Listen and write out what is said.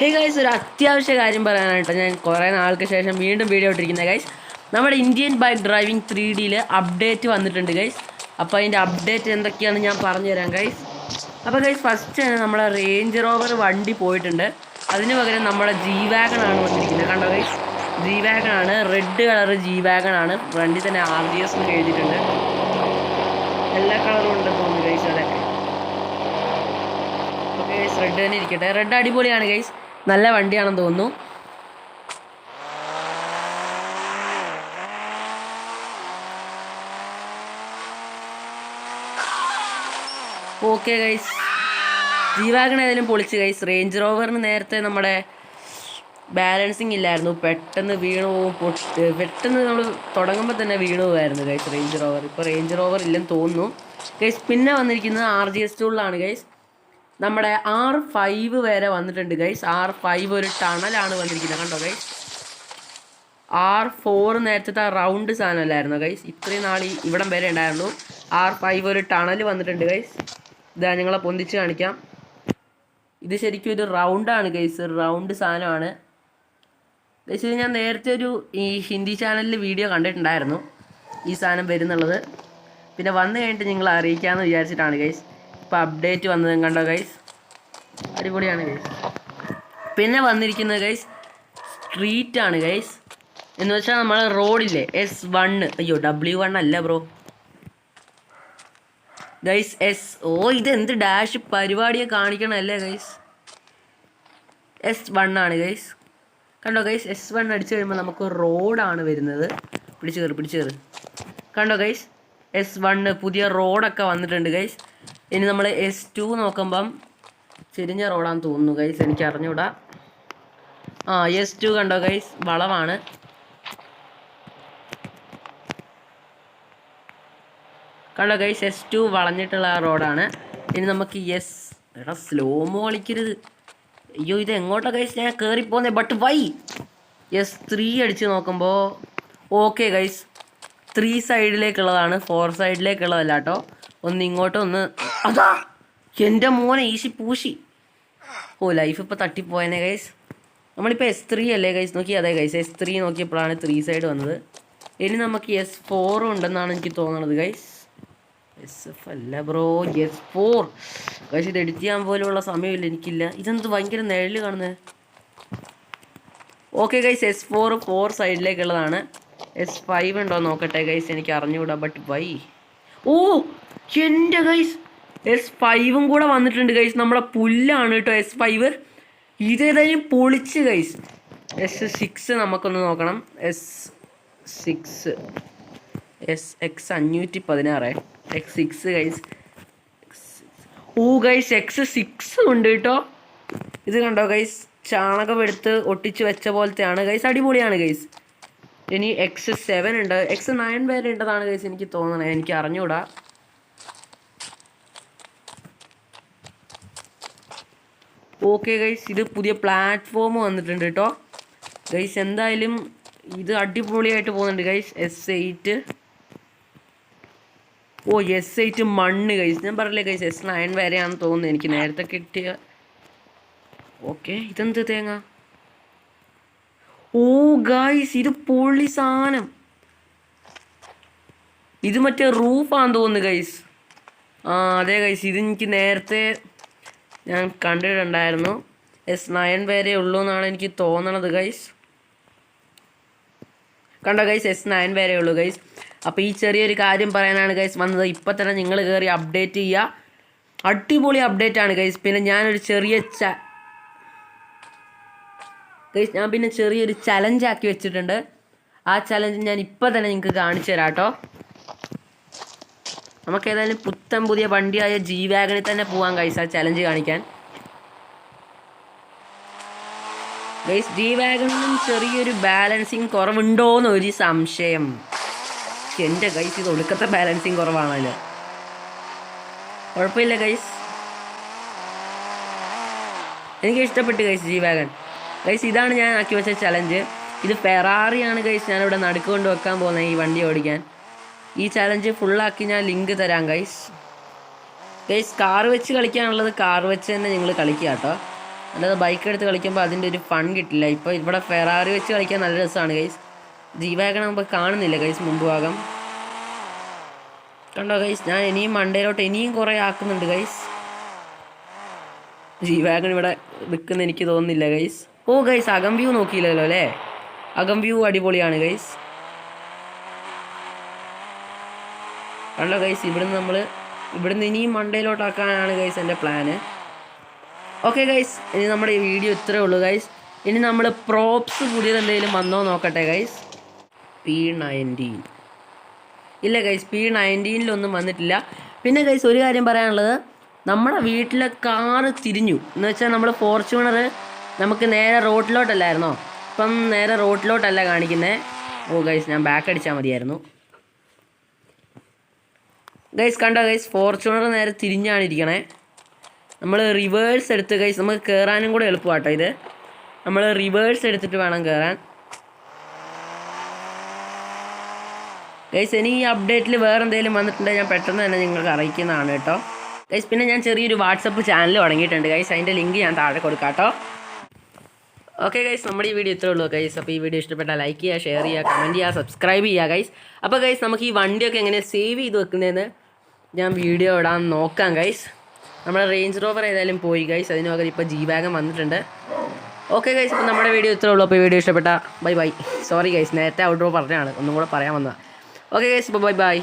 Hey guys, ഒരു അത്യാവശ്യ കാര്യം പറയാനായിട്ട് ഞാൻ കുറേ നാൾക്ക് ശേഷം വീണ്ടും വീഡിയോ ഇട്ടിരിക്കുന്നത് ഗൈസ്. നമ്മുടെ ഇന്ത്യൻ ബൈക്ക് ഡ്രൈവിംഗ് 3Dയിൽ അപ്ഡേറ്റ് വന്നിട്ടുണ്ട് ഗൈസ്. അപ്പോൾ അതിൻ്റെ അപ്ഡേറ്റ് എന്തൊക്കെയാണെന്ന് ഞാൻ പറഞ്ഞുതരാം ഗൈസ്. അപ്പോൾ ഗൈസ്, ഫസ്റ്റ് നമ്മുടെ റേഞ്ച് റോവർ വണ്ടി പോയിട്ടുണ്ട്. അതിന് പകരം നമ്മുടെ ജി വാഗണാണ് വന്നിരിക്കുന്നത്. കണ്ടോ ഗൈസ്, ജി വാഗണാണ്, റെഡ് കളർ ജി വാഗണാണ്. വണ്ടി തന്നെ RDS എന്ന് എഴുതിയിട്ടുണ്ട്. എല്ലാ കളറും ഉണ്ട് തോന്നുന്നു ഗൈസ്. അതെ, ഓക്കെ ഗൈസ്, റെഡ് തന്നെ ഇരിക്കട്ടെ. റെഡ് അടിപൊളിയാണ് ഗൈസ്, നല്ല വണ്ടിയാണെന്ന് തോന്നുന്നു. ഓക്കെ ഗൈസ്, ജി വാഗൺ ഏതായാലും പൊളിച്ച് ഗൈസ്. റേഞ്ച് റോവറിന് നേരത്തെ നമ്മുടെ ബാലൻസിങ് ഇല്ലായിരുന്നു, പെട്ടെന്ന് വീണു പോവും. പെട്ടെന്ന് നമ്മൾ തുടങ്ങുമ്പോൾ തന്നെ വീണു പോകായിരുന്നു ഗൈസ് റേഞ്ച് റോവർ. ഇപ്പോൾ റേഞ്ച് റോവർ ഇല്ലെന്ന് തോന്നുന്നു ഗൈസ്. പിന്നെ വന്നിരിക്കുന്നത് RGS ടൂളിലാണ് ഗൈസ്. നമ്മുടെ R5 വരെ വന്നിട്ടുണ്ട് ഗൈസ്. R5 ഒരു ടണലാണ് വന്നിരിക്കുന്നത്, കണ്ടോ ഗൈസ്. R4 നേരത്തെ റൗണ്ട് സാധനമല്ലായിരുന്നു ഗൈസ്, ഇത്രയും നാൾ ഇവിടം വരെ ഉണ്ടായിരുന്നു. R5 ഒരു ടണൽ വന്നിട്ടുണ്ട് ഗൈസ്. ഇതാ നിങ്ങളെ പൊന്തിച്ച് കാണിക്കാം. ഇത് ശരിക്കും ഒരു റൗണ്ടാണ് ഗൈസ്, റൗണ്ട് സാധനമാണ് ഗൈസ്. ഇത് ഞാൻ നേരത്തെ ഒരു ഹിന്ദി ചാനലിൽ വീഡിയോ കണ്ടിട്ടുണ്ടായിരുന്നു ഈ സാധനം വരുന്നുള്ളത്. പിന്നെ വന്നു കഴിഞ്ഞിട്ട് നിങ്ങളെ അറിയിക്കാമെന്ന് വിചാരിച്ചിട്ടാണ് ഗൈസ്. ഇപ്പോൾ അപ്ഡേറ്റ് വന്നതും കണ്ടോ ഗൈസ്, അടിപൊളിയാണ് ഗൈസ്. പിന്നെ വന്നിരിക്കുന്നത് ഗൈസ് സ്ട്രീറ്റ് ആണ് ഗൈസ്. എന്ന് വെച്ചാൽ നമ്മൾ റോഡില്ലേ S1, അയ്യോ W1 അല്ല ബ്രോ ഗൈസ്, ഇതെന്ത് ഡാഷ് പരിപാടിയെ കാണിക്കണമല്ലേ ഗൈസ്. S1 ആണ് ഗൈസ്, കണ്ടോ ഗൈസ്. S1 അടിച്ചു കഴിയുമ്പോൾ നമുക്ക് റോഡാണ് വരുന്നത്. പിടിച്ചു കയറി കണ്ടോ ഗൈസ്. S1 പുതിയ റോഡൊക്കെ വന്നിട്ടുണ്ട് ഗൈസ്. ഇനി നമ്മൾ S2 നോക്കുമ്പം ചെരിഞ്ഞ റോഡാന്ന് തോന്നുന്നു ഗൈസ്, എനിക്ക് അറിഞ്ഞൂടാ. S2 കണ്ടോ ഗൈസ്, വളവാണ്. കണ്ടോ ഗൈസ്, S2 വളഞ്ഞിട്ടുള്ള റോഡാണ്. ഇനി നമുക്ക് എടാ സ്ലോമോ കളിക്കരുത്, അയ്യോ ഇത് എങ്ങോട്ടാ ഗൈസ് ഞാൻ കയറിപ്പോന്നേ. ബട്ട് വൈ S3 അടിച്ച് നോക്കുമ്പോൾ ഓക്കെ ഗൈസ്, 3 സൈഡിലേക്കുള്ളതാണ്, 4 സൈഡിലേക്കുള്ളതല്ല കേട്ടോ. ഒന്ന് ഇങ്ങോട്ടും ഒന്ന് അതാ എൻ്റെ മോനെ ഈശി പൂശി. ലൈഫ് ഇപ്പോൾ തട്ടിപ്പോയനെ ഗൈസ്. നമ്മളിപ്പോൾ S3 അല്ലേ ഗൈസ് നോക്കി. അതെ ഗൈസ്, S3 നോക്കിയപ്പോഴാണ് 3 സൈഡ് വന്നത്. ഇനി നമുക്ക് S4 ഉണ്ടെന്നാണ് എനിക്ക് തോന്നുന്നത് ഗൈസ്. SF അല്ല ബ്രോ, S4 ഗൈസ്. ഇത് എഡിറ്റ് ചെയ്യാൻ പോലുള്ള സമയമില്ല, എനിക്കില്ല. ഇതെന്ത് ഭയങ്കര നിഴല് കാണുന്നത്. Okay guys, S4 4 സൈഡിലേക്കുള്ളതാണ്. S5 ഉണ്ടോ നോക്കട്ടെ ഗൈസ്, എനിക്ക് അറിഞ്ഞുകൂടാ. ബട്ട് വൈ എൻ്റെ ഗൈസ് S5 കൂടെ വന്നിട്ടുണ്ട് ഗൈസ്. നമ്മുടെ പുല്ലാണ് കേട്ടോ S5. ഇതേതായാലും പൊളിച്ച് ഗൈസ്. S6 നമുക്കൊന്ന് നോക്കണം. S6 SX 516 X6 guys. Guys X6 ഉണ്ട് കേട്ടോ. ഇത് കണ്ടോ ഗൈസ്, ചാണകം എടുത്ത് ഒട്ടിച്ച് വെച്ച പോലത്തെയാണ് ഗൈസ്, അടിപൊളിയാണ് ഗൈസ്. ഇനി X7 ഉണ്ട്, X9 വരെ ഉണ്ടതാണ് ഗൈസ് എനിക്ക് തോന്നണേ, എനിക്ക് അറിഞ്ഞൂടാ. ഓക്കെ ഗൈസ്, ഇത് പുതിയ പ്ലാറ്റ്ഫോം വന്നിട്ടുണ്ട് കേട്ടോ ഗൈസ്. എന്തായാലും ഇത് അടിപൊളിയായിട്ട് പോകുന്നുണ്ട് ഗൈസ്. S8 S8 മണ്ണ് ഗൈസ്. ഞാൻ പറഞ്ഞില്ലേ ഗൈസ്, S9 വരെയാണെന്ന് തോന്നുന്നു എനിക്ക് നേരത്തെ കിട്ടിയ. ഓക്കെ, ഇതെന്ത് തേങ്ങ. ഗൈസ്, ഇത് പൊളി സാധനം. ഇത് മറ്റേ റൂഫാന്ന് തോന്നുന്നു ഗൈസ്. അതെ ഗൈസ്, ഇത് എനിക്ക് നേരത്തെ ഞാൻ കണ്ടിട്ടുണ്ടായിരുന്നു. S9 വരെ ഉള്ളൂ എന്നാണ് എനിക്ക് തോന്നണത് ഗൈസ്. കണ്ടോ ഗൈസ്, S9 വരെ ഉള്ളൂ ഗൈസ്. അപ്പോൾ ഈ ചെറിയൊരു കാര്യം പറയാനാണ് ഗൈസ് വന്നത്. ഇപ്പം തന്നെ നിങ്ങൾ കയറി അപ്ഡേറ്റ് ചെയ്യുക, അടിപൊളി അപ്ഡേറ്റ് ആണ് ഗൈസ്. പിന്നെ ഞാനൊരു ചെറിയൊരു ചലഞ്ച് ആക്കി വെച്ചിട്ടുണ്ട്. ആ ചലഞ്ച് ഞാൻ ഇപ്പം തന്നെ നിങ്ങൾക്ക് കാണിച്ചു തരാം കേട്ടോ. നമുക്ക് ഏതായാലും പുത്തൻ പുതിയ വണ്ടിയായ ജി വാഗണിൽ തന്നെ പോവാം ഗൈസ്, ആ ചലഞ്ച് കാണിക്കാൻ ഗൈസ്. ജി വാഗണിലും ചെറിയൊരു ബാലൻസിങ് കുറവുണ്ടോയെന്നൊരു സംശയം. എൻ്റെ ഗൈസ്, ഇത് ഒടുക്കത്തെ ബാലൻസിങ് കുറവാണല്ലോ. കുഴപ്പമില്ല ഗൈസ്, എനിക്ക് ഇഷ്ടപ്പെട്ടു ഗൈസ് ജി വാഗൺ ഗൈസ്. ഇതാണ് ഞാൻ ആക്കി വെച്ച ചലഞ്ച്. ഇത് ഫെറാറിയാണ് ഗൈസ്, ഞാനിവിടെ നടുക്കൊണ്ട് വെക്കാൻ പോകുന്നത് ഈ വണ്ടി ഓടിക്കാൻ. ഈ ചലഞ്ച് ഫുള്ളാക്കി ഞാൻ ലിങ്ക് തരാം ഗൈസ്. കാർ വെച്ച് കളിക്കാനുള്ളത് കാർ വെച്ച് തന്നെ നിങ്ങൾ കളിക്കുക കേട്ടോ. അല്ലാതെ ബൈക്ക് എടുത്ത് കളിക്കുമ്പോൾ അതിൻ്റെ ഒരു ഫൺ കിട്ടില്ല. ഇപ്പോൾ ഇവിടെ ഫെറാറി വെച്ച് കളിക്കാൻ നല്ല രസമാണ് ഗൈസ്. ജി വാഗൺ നമുക്ക് കാണുന്നില്ല ഗൈസ് മുമ്പ് ഭാഗം. കണ്ടോ ഗൈസ്, ഞാൻ ഇനിയും മണ്ടയിലോട്ട് ഇനിയും കുറേ ആക്കുന്നുണ്ട് ഗൈസ്. ജി വാഗൺ ഇവിടെ നിൽക്കുന്ന എനിക്ക് തോന്നുന്നില്ല ഗൈസ്. ഓ ഗൈസ്, അകം വ്യൂ നോക്കിയില്ലല്ലോ അല്ലേ? അകം വ്യൂ അടിപൊളിയാണ് ഗൈസ്. കണ്ടോ ഗൈസ്, ഇവിടുന്ന് ഇനിയും മണ്ടയിലോട്ടാക്കാനാണ് ഗൈസ് എൻ്റെ പ്ലാന്. ഓക്കെ ഗൈസ്, ഇനി നമ്മുടെ ഈ വീഡിയോ ഇത്രയേ ഉള്ളൂ ഗൈസ്. ഇനി നമ്മൾ പ്രോപ്സ് പുതിയത് എന്തെങ്കിലും വന്നോ നോക്കട്ടെ ഗൈസ്. P19 ഇല്ല ഗൈസ്, P19 വന്നിട്ടില്ല. പിന്നെ ഗൈസ് ഒരു കാര്യം പറയാനുള്ളത്, നമ്മുടെ വീട്ടിലെ കാറ് തിരിഞ്ഞു എന്ന് വെച്ചാൽ നമ്മൾ ഫോർച്യൂണർ നമുക്ക് നേരെ റോഡിലോട്ടല്ലായിരുന്നോ, ഇപ്പം നേരെ റോഡിലോട്ടല്ല കാണിക്കുന്നത്. ഓ ഗൈസ്, ഞാൻ ബാക്ക് അടിച്ചാൽ മതിയായിരുന്നു ഗൈസ്. കണ്ടോ ഗൈസ്, ഫോർച്യൂണർ നേരെ തിരിഞ്ഞാണ് ഇരിക്കണേ. നമ്മൾ റിവേഴ്സ് എടുത്ത് ഗൈസ്, നമുക്ക് കയറാനും കൂടെ എളുപ്പമാട്ടോ ഇത്. നമ്മൾ റിവേഴ്സ് എടുത്തിട്ട് വേണം കയറാൻ ഗൈസ്. ഇനി ഈ അപ്ഡേറ്റിൽ വേറെ എന്തെങ്കിലും വന്നിട്ടുണ്ടെങ്കിൽ ഞാൻ പെട്ടെന്ന് തന്നെ നിങ്ങൾക്ക് അറിയിക്കുന്നതാണ് കേട്ടോ ഗൈസ്. പിന്നെ ഞാൻ ചെറിയൊരു വാട്സപ്പ് ചാനൽ തുടങ്ങിയിട്ടുണ്ട് ഗൈസ്, അതിൻ്റെ ലിങ്ക് ഞാൻ താഴെ കൊടുക്കാം കേട്ടോ. ഓക്കെ ഗൈസ്, നമ്മുടെ ഈ വീഡിയോ ഇത്രേ ഉള്ളൂ ഗൈസ്. അപ്പോൾ ഈ വീഡിയോ ഇഷ്ടപ്പെട്ടാൽ ലൈക്ക് ചെയ്യുക, ഷെയർ ചെയ്യുക, കമൻറ്റ് ചെയ്യുക, സബ്സ്ക്രൈബ് ചെയ്യുക ഗൈസ്. അപ്പോൾ ഗൈസ്, നമുക്ക് ഈ വണ്ടിയൊക്കെ എങ്ങനെ സേവ് ചെയ്ത് വെക്കുന്നതെന്ന് ഞാൻ വീഡിയോ ഇടാൻ നോക്കാം ഗൈസ്. നമ്മുടെ റേഞ്ച് റോവർ ഏതായാലും പോയി ഗൈസ്, അതിന് പകരം ഇപ്പോൾ ജി വാഗൺ വന്നിട്ടുണ്ട്. ഓക്കെ ഗൈസ്, അപ്പോൾ നമ്മുടെ വീഡിയോ ഇത്രേ ഉള്ളൂ. അപ്പോൾ ഈ വീഡിയോ ഇഷ്ടപ്പെട്ടാൽ ബൈ ബൈ. സോറി ഗൈസ്, നേരത്തെ ഔട്ട്ഡോർ പറഞ്ഞതാണ്, ഒന്നും കൂടെ പറയാൻ വന്നതാണ്. ഓക്കെ ഗൈസ്, ഇപ്പോൾ ബൈ ബൈ.